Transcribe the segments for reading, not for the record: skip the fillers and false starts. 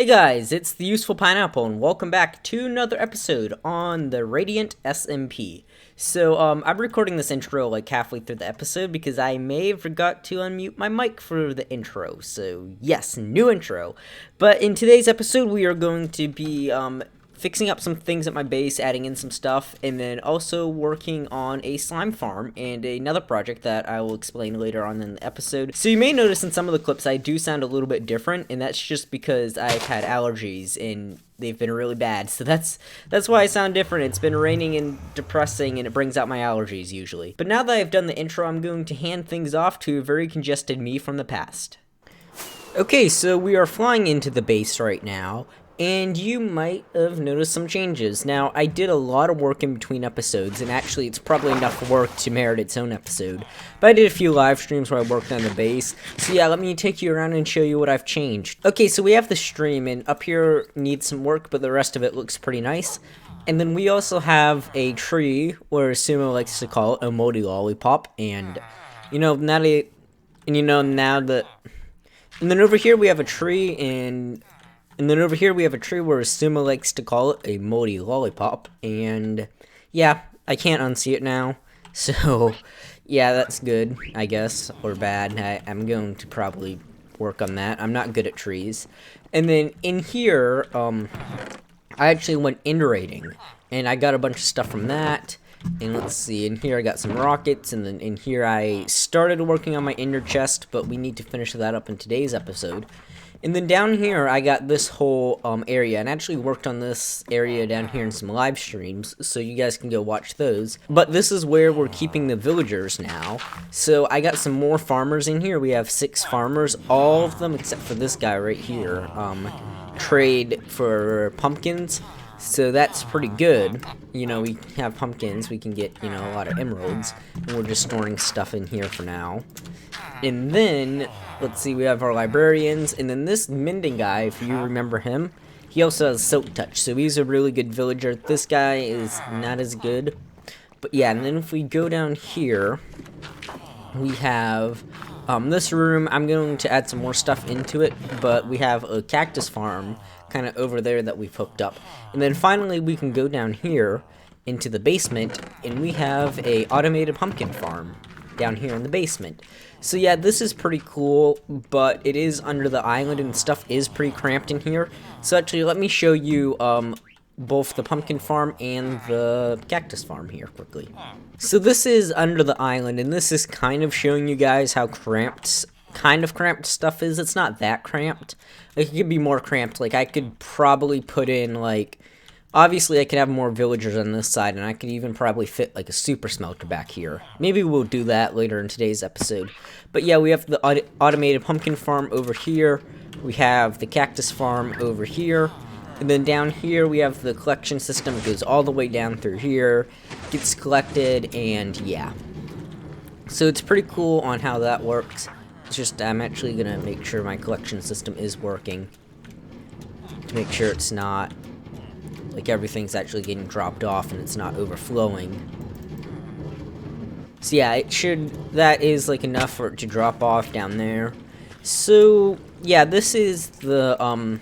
Hey guys, it's the Useful Pineapple, and welcome back to another episode on the Radiant SMP. So, I'm recording this intro like halfway through the episode because I may have forgot to unmute my mic for the intro. So, yes, new intro. But in today's episode, we are going to be, fixing up some things at my base, adding in some stuff, and then also working on a slime farm and another project that I will explain later on in the episode. So you may notice in some of the clips I do sound a little bit different, and that's just because I've had allergies and they've been really bad. So that's why I sound different. It's been raining and depressing, and it brings out my allergies usually. But now that I've done the intro, I'm going to hand things off to a very congested me from the past. Okay, so we are flying into the base right now, and you might have noticed some changes. Now, I did a lot of work in between episodes, and actually it's probably enough work to merit its own episode. But I did a few live streams where I worked on the base. So yeah, let me take you around and show you what I've changed. Okay, so we have the stream, and up here needs some work, but the rest of it looks pretty nice. And then we also have a tree, or Sumo likes to call it a moldy lollipop, and And then over here we have a tree, and then over here we have a tree where Sumo likes to call it a moldy lollipop. And yeah, I can't unsee it now. So yeah, that's good, I guess, or bad. I'm going to probably work on that. I'm not good at trees. And then in here, I actually went inderating, and I got a bunch of stuff from that. And let's see, in here I got some rockets, and then in here I started working on my ender chest, but we need to finish that up in today's episode. And then down here I got this whole area, and I actually worked on this area down here in some live streams, so you guys can go watch those. But this is where we're keeping the villagers now. So I got some more farmers in here. We have 6 farmers, all of them except for this guy right here, trade for pumpkins. So that's pretty good. We have pumpkins, we can get, a lot of emeralds, and we're just storing stuff in here for now. And then, let's see, we have our librarians, and then this mending guy, if you remember him, he also has silk touch, so he's a really good villager. This guy is not as good. But yeah, and then if we go down here, we have this room. I'm going to add some more stuff into it, but we have a cactus farm kind of over there that we've hooked up. And then finally we can go down here into the basement, and we have a automated pumpkin farm down here in the basement. So yeah, this is pretty cool, but it is under the island and stuff is pretty cramped in here. So actually, let me show you both the pumpkin farm and the cactus farm here quickly. So this is under the island, and this is kind of showing you guys how cramped stuff is. It's not that cramped. Like, it could be more cramped. Like, I could probably put in, obviously I could have more villagers on this side, and I could even probably fit, a super smelter back here. Maybe we'll do that later in today's episode. But yeah, we have the automated pumpkin farm over here. We have the cactus farm over here. And then down here, we have the collection system. It goes all the way down through here, gets collected, and yeah. So it's pretty cool on how that works. It's just, I'm actually going to make sure my collection system is working, to make sure it's not, everything's actually getting dropped off and it's not overflowing. So yeah, that is, enough for it to drop off down there. So, yeah, this is the,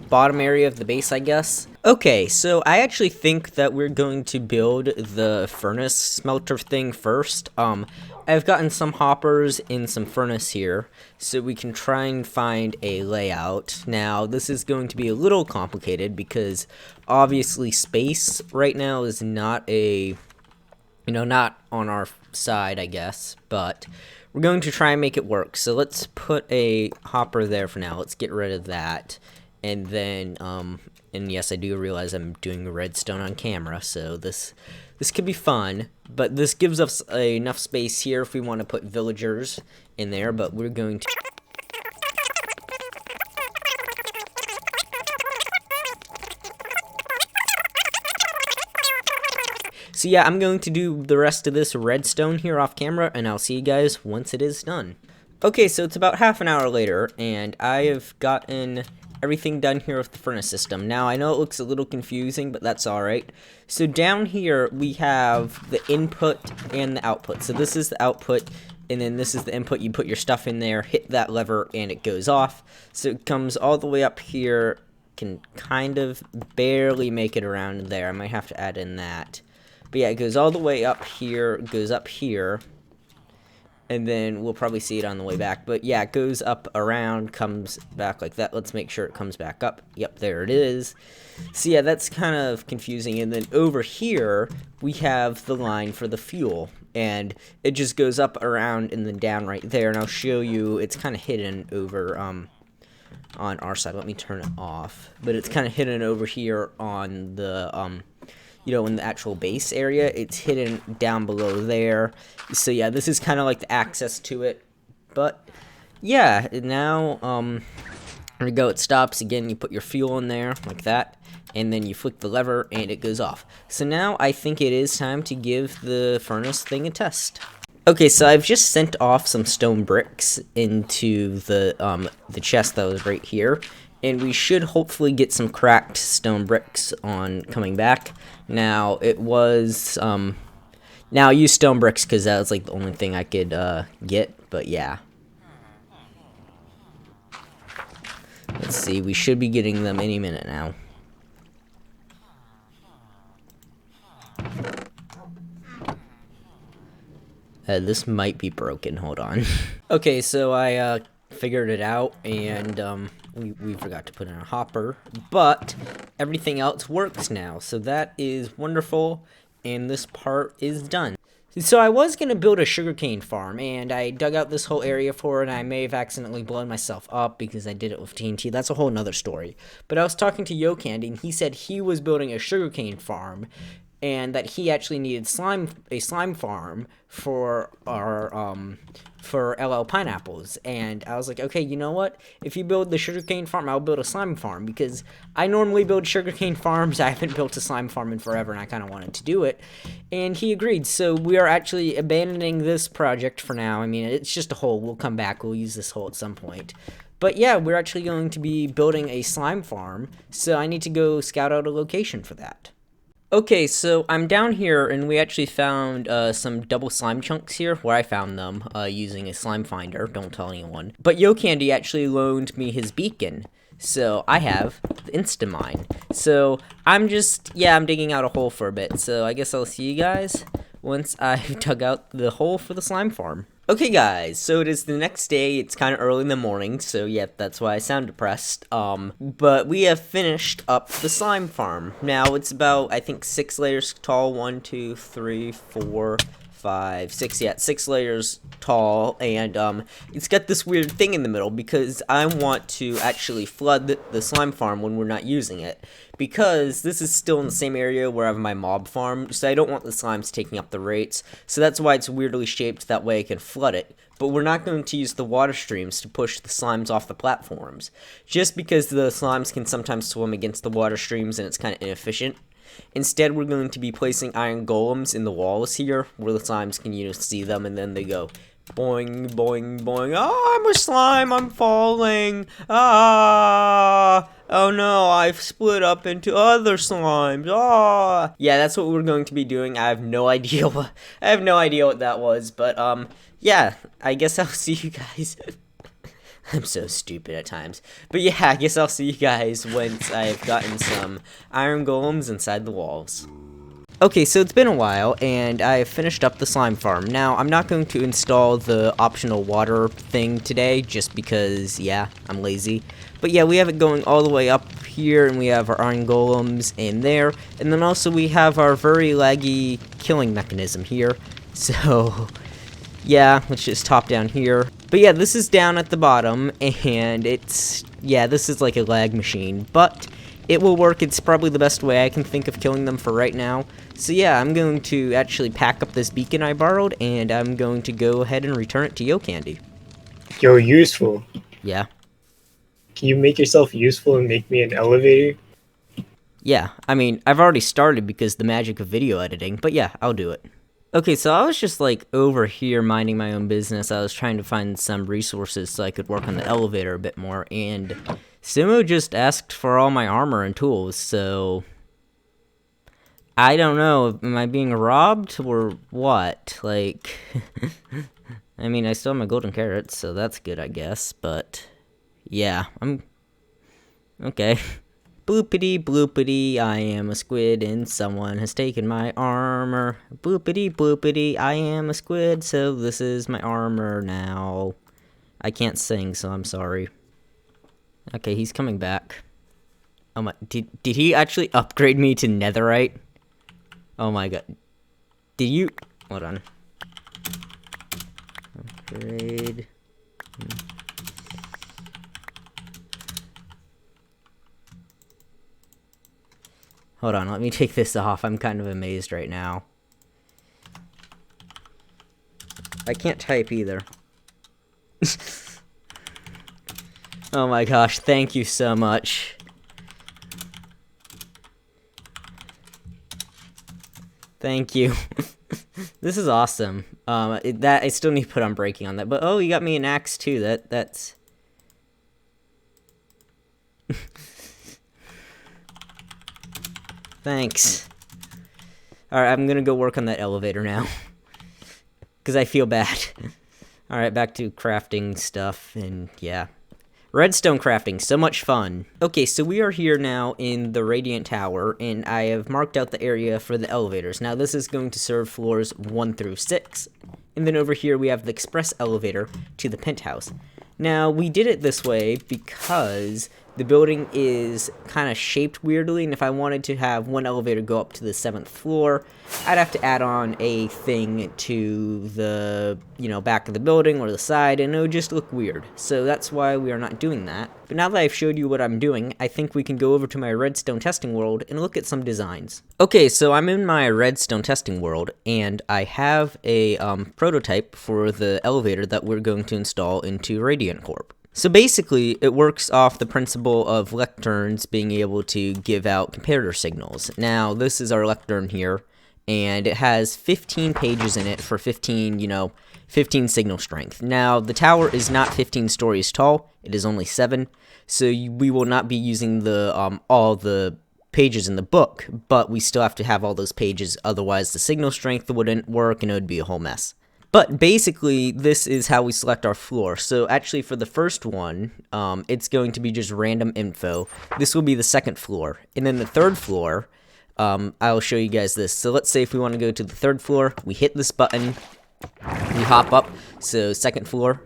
bottom area of the base, I guess. Okay, so I actually think that we're going to build the furnace smelter thing first. I've gotten some hoppers in some furnace here, so we can try and find a layout. Now, this is going to be a little complicated because obviously space right now is not not on our side, I guess, but we're going to try and make it work. So let's put a hopper there for now. Let's get rid of that. And then, and yes, I do realize I'm doing redstone on camera, so this could be fun, but this gives us enough space here if we want to put villagers in there, but we're going to... So yeah, I'm going to do the rest of this redstone here off camera, and I'll see you guys once it is done. Okay, so it's about half an hour later, and I have gotten everything done here with the furnace system. Now, I know it looks a little confusing, but that's alright. So down here, we have the input and the output. So this is the output, and then this is the input. You put your stuff in there, hit that lever, and it goes off. So it comes all the way up here. Can kind of barely make it around there. I might have to add in that. But yeah, it goes all the way up here, goes up here, and then we'll probably see it on the way back. But yeah, it goes up around, comes back like that. Let's make sure it comes back up. Yep, there it is. So yeah, that's kind of confusing. And then over here, we have the line for the fuel. And it just goes up, around, and then down right there. And I'll show you, it's kind of hidden over on our side. Let me turn it off. But it's kind of hidden over here on the in the actual base area. It's hidden down below there. So yeah, this is kind of like the access to it. But yeah, now there we go. It stops again. You put your fuel in there like that, and then you flick the lever and it goes off. So now I think it is time to give the furnace thing a test. Okay, so I've just sent off some stone bricks into the chest that was right here, and we should hopefully get some cracked stone bricks on coming back. Now, it was, now I used stone bricks because that was, like, the only thing I could, get, but yeah. Let's see, we should be getting them any minute now. This might be broken, hold on. Okay, so I, figured it out, and, we forgot to put in a hopper, but everything else works now, so that is wonderful, and this part is done. So I was going to build a sugarcane farm, and I dug out this whole area for it, and I may have accidentally blown myself up because I did it with TNT. That's a whole nother story. But I was talking to Yo Candy, and he said he was building a sugarcane farm, and that he actually needed a slime farm for our for LL pineapples. And I was like, okay, you know what? If you build the sugarcane farm, I'll build a slime farm, because I normally build sugarcane farms. I haven't built a slime farm in forever, and I kind of wanted to do it. And he agreed. So we are actually abandoning this project for now. I mean, it's just a hole. We'll come back. We'll use this hole at some point. But yeah, we're actually going to be building a slime farm. So I need to go scout out a location for that. Okay, so I'm down here, and we actually found some double slime chunks here, where I found them using a slime finder. Don't tell anyone. But Yo Candy actually loaned me his beacon, so I have the Instamine. So I'm digging out a hole for a bit, so I guess I'll see you guys once I've dug out the hole for the slime farm. Okay guys, so it is the next day. It's kind of early in the morning, so yeah, that's why I sound depressed. But we have finished up the slime farm. Now it's about, I think, 6 layers tall. 1, 2, 3, 4, 5, 6. Yeah, 6 layers tall, and it's got this weird thing in the middle because I want to actually flood the slime farm when we're not using it. Because this is still in the same area where I have my mob farm, so I don't want the slimes taking up the rates. So that's why it's weirdly shaped, that way I can flood it. But we're not going to use the water streams to push the slimes off the platforms, just because the slimes can sometimes swim against the water streams and it's kind of inefficient. Instead, we're going to be placing iron golems in the walls here, where the slimes can, see them, and then they go boing, boing, boing. Oh, I'm a slime, I'm falling. Ah! Oh no, I've split up into other slimes. Ah! Yeah, that's what we're going to be doing. I have no idea what that was, but yeah, I guess I'll see you guys. I'm so stupid at times. But yeah, I guess I'll see you guys once I've gotten some iron golems inside the walls. Okay, so it's been a while, and I've finished up the slime farm. Now, I'm not going to install the optional water thing today, just because, yeah, I'm lazy. But yeah, we have it going all the way up here, and we have our iron golems in there. And then also we have our very laggy killing mechanism here. So, yeah, let's just top down here. But yeah, this is down at the bottom, and this is like a lag machine. But it will work. It's probably the best way I can think of killing them for right now. So yeah, I'm going to actually pack up this beacon I borrowed, and I'm going to go ahead and return it to Yo Candy. You're useful. Yeah. Can you make yourself useful and make me an elevator? Yeah, I mean, I've already started because the magic of video editing, but yeah, I'll do it. Okay, so I was just like over here minding my own business. I was trying to find some resources so I could work on the elevator a bit more, and Sumo just asked for all my armor and tools, so I don't know, am I being robbed or what? Like, I mean, I still have my golden carrots, so that's good, I guess. But yeah, I'm okay. Bloopity bloopity, I am a squid and someone has taken my armor. Bloopity bloopity, I am a squid, so this is my armor now. I can't sing, so I'm sorry. Okay, he's coming back. Oh my, did he actually upgrade me to netherite? Oh my god. Did you, hold on. Upgrade. Hold on, let me take this off. I'm kind of amazed right now. I can't type either. Oh my gosh, thank you so much. Thank you. This is awesome. That I still need to put on breaking on that, but oh, you got me an axe too. That's thanks. Alright, I'm gonna go work on that elevator now. Because I feel bad. Alright, back to crafting stuff, and yeah. Redstone crafting, so much fun. Okay, so we are here now in the Radiant Tower, and I have marked out the area for the elevators. Now, this is going to serve floors 1 through 6. And then over here, we have the express elevator to the penthouse. Now, we did it this way because the building is kind of shaped weirdly, and if I wanted to have one elevator go up to the 7th floor, I'd have to add on a thing to the, back of the building or the side, and it would just look weird. So that's why we are not doing that. But now that I've showed you what I'm doing, I think we can go over to my redstone testing world and look at some designs. Okay, so I'm in my redstone testing world, and I have a prototype for the elevator that we're going to install into Radiant Corp. So basically, it works off the principle of lecterns being able to give out comparator signals. Now, this is our lectern here, and it has 15 pages in it for 15 signal strength. Now, the tower is not 15 stories tall, it is only 7, so we will not be using the all the pages in the book, but we still have to have all those pages, otherwise the signal strength wouldn't work and it would be a whole mess. But basically, this is how we select our floor. So actually, for the first one, it's going to be just random info. This will be the 2nd floor. And then the 3rd floor, I'll show you guys this. So let's say if we want to go to the 3rd floor, we hit this button, we hop up. So 2nd floor,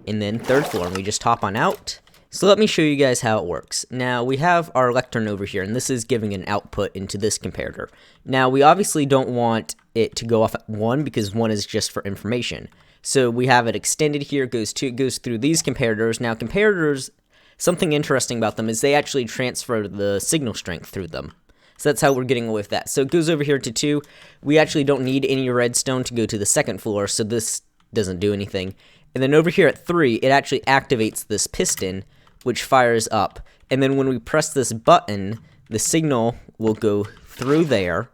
and then 3rd floor, and we just hop on out. So let me show you guys how it works. Now, we have our lectern over here, and this is giving an output into this comparator. Now, we obviously don't want it to go off at 1, because 1 is just for information. So we have it extended here, it goes through these comparators. Now, comparators, something interesting about them is they actually transfer the signal strength through them. So that's how we're getting away with that. So it goes over here to 2. We actually don't need any redstone to go to the 2nd floor, so this doesn't do anything. And then over here at 3, it actually activates this piston, which fires up, and then when we press this button, the signal will go through there,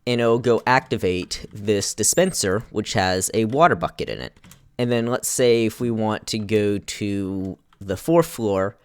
and it'll go activate this dispenser, which has a water bucket in it. And then let's say if we want to go to the 4th floor,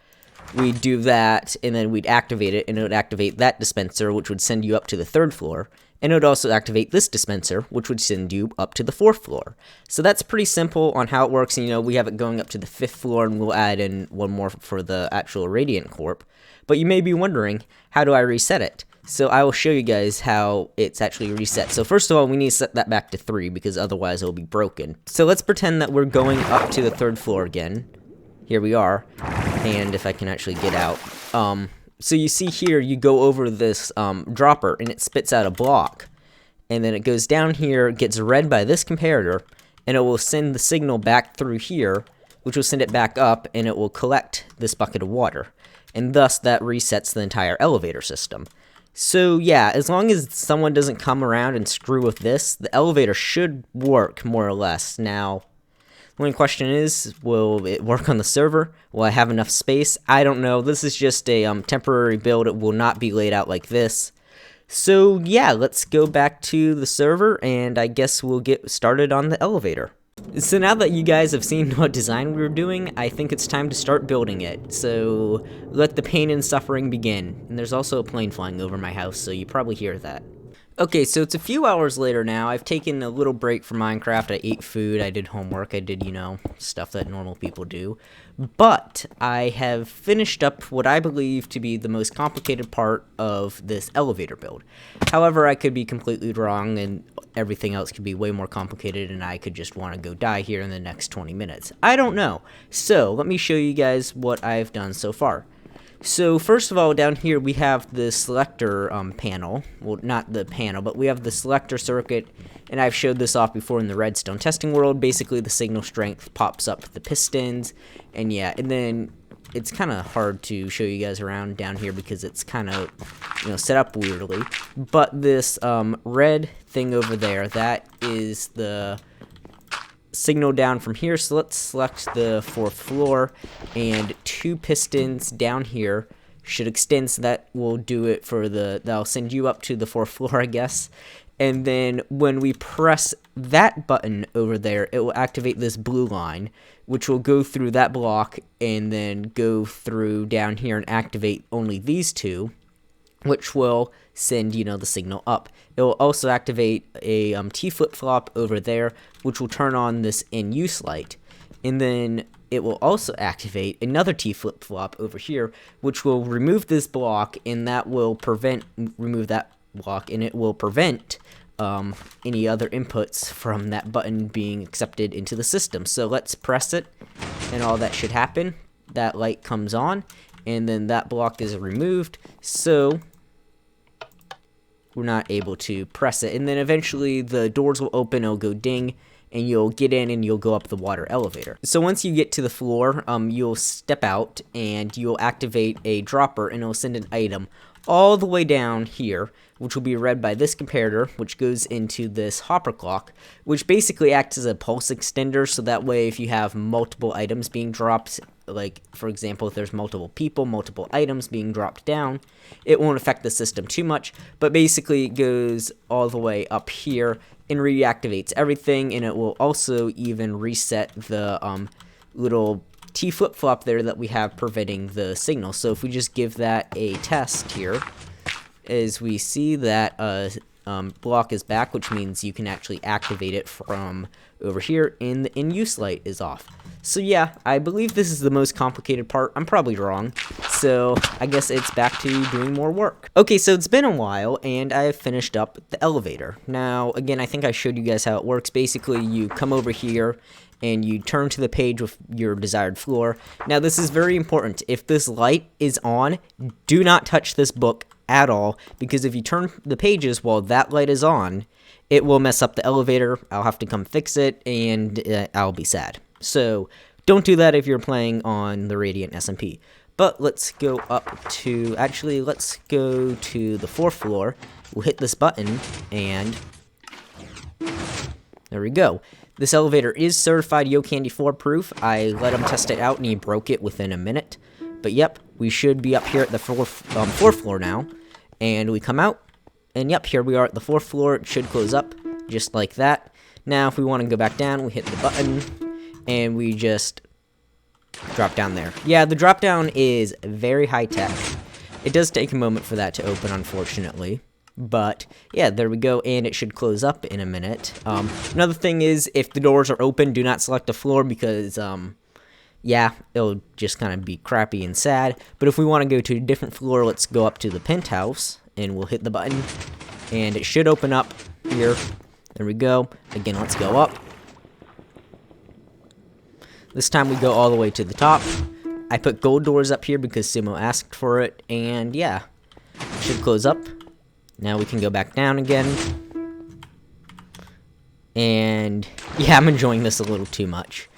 we'd do that, and then we'd activate it, and it would activate that dispenser, which would send you up to the 3rd floor. And it would also activate this dispenser, which would send you up to the 4th floor. So that's pretty simple on how it works. And, we have it going up to the 5th floor, and we'll add in one more for the actual Radiant Corp. But you may be wondering, how do I reset it? So I will show you guys how it's actually reset. So first of all, we need to set that back to 3, because otherwise it will be broken. So let's pretend that we're going up to the 3rd floor again. Here we are. And if I can actually get out. So you see here, you go over this dropper, and it spits out a block. And then it goes down here, gets read by this comparator, and it will send the signal back through here, which will send it back up, and it will collect this bucket of water. And thus, that resets the entire elevator system. So yeah, as long as someone doesn't come around and screw with this, the elevator should work, more or less. Now, the only question is, will it work on the server? Will I have enough space? I don't know. This is just a temporary build. It will not be laid out like this. So yeah, let's go back to the server, and I guess we'll get started on the elevator. So now that you guys have seen what design we were doing, I think it's time to start building it. So let the pain and suffering begin. And there's also a plane flying over my house, so you probably hear that. Okay, so it's a few hours later now. I've taken a little break from Minecraft. I ate food, I did homework, I did, stuff that normal people do. But I have finished up what I believe to be the most complicated part of this elevator build. However, I could be completely wrong and everything else could be way more complicated and I could just want to go die here in the next 20 minutes. I don't know. So, let me show you guys what I've done so far. So first of all, down here we have the selector panel. Well, not the panel, but we have the selector circuit, and I've showed this off before in the redstone testing world. Basically, the signal strength pops up the pistons, and yeah, and then it's kind of hard to show you guys around down here because it's kind of, set up weirdly. But this red thing over there, that is the signal down from here. So let's select the 4th floor, and 2 pistons down here should extend, so that will do it for that'll send you up to the 4th floor, I guess. And then when we press that button over there, it will activate this blue line, which will go through that block and then go through down here and activate only these 2, which will send, the signal up. It will also activate a T flip-flop over there, which will turn on this in-use light. And then it will also activate another T flip-flop over here, which will remove this block, and that will remove that block, and it will prevent any other inputs from that button being accepted into the system. So let's press it, and all that should happen. That light comes on, and then that block is removed, so we're not able to press it. And then eventually the doors will open, it'll go ding, and you'll get in and you'll go up the water elevator. So once you get to the floor, you'll step out and you'll activate a dropper, and it'll send an item all the way down here, which will be read by this comparator, which goes into this hopper clock, which basically acts as a pulse extender, so that way if you have multiple items being dropped, like for example if there's multiple people, multiple items being dropped down, it won't affect the system too much. But basically it goes all the way up here and reactivates everything, and it will also even reset the little T flip-flop there that we have preventing the signal. So if we just give that a test here, as we see that block is back, which means you can actually activate it from over here, and the in-use light is off. So yeah, I believe this is the most complicated part. I'm probably wrong, so I guess it's back to doing more work. Okay, so it's been a while, and I have finished up the elevator. Now, again, I think I showed you guys how it works. Basically, you come over here, and you turn to the page with your desired floor. Now, this is very important. If this light is on, do not touch this book at all, because if you turn the pages while that light is on, it will mess up the elevator. I'll have to come fix it, and I'll be sad. So don't do that if you're playing on the Radiant SMP. But let's go up to, actually, let's go to the 4th floor. We'll hit this button, and there we go. This elevator is certified Yo Candy 4 proof. I let him test it out, and he broke it within a minute. But yep, we should be up here at the 4th floor now. And we come out, and yep, here we are at the 4th floor. It should close up, just like that. Now, if we want to go back down, we hit the button, and we just drop down there. Yeah, the drop down is very high-tech. It does take a moment for that to open, unfortunately. But yeah, there we go, and it should close up in a minute. Another thing is, if the doors are open, do not select a floor, because yeah, it'll just kind of be crappy and sad. But if we want to go to a different floor, let's go up to the penthouse, and we'll hit the button, and it should open up here. There we go. Again, let's go up. This time we go all the way to the top. I put gold doors up here because Sumo asked for it, and yeah, it should close up. Now we can go back down again. And yeah, I'm enjoying this a little too much.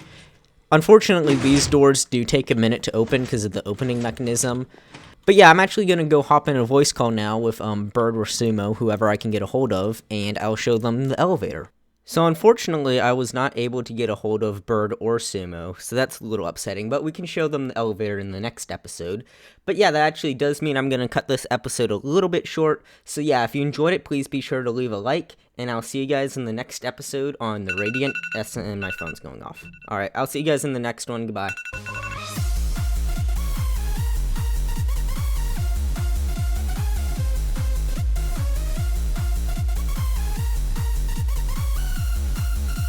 Unfortunately, these doors do take a minute to open because of the opening mechanism. But yeah, I'm actually going to go hop in a voice call now with Bird or Sumo, whoever I can get a hold of, and I'll show them the elevator. So unfortunately, I was not able to get a hold of Bird or Sumo, so that's a little upsetting, but we can show them the elevator in the next episode. But yeah, that actually does mean I'm going to cut this episode a little bit short. So yeah, if you enjoyed it, please be sure to leave a like, and I'll see you guys in the next episode on the Radiant and my phone's going off. Alright, I'll see you guys in the next one. Goodbye.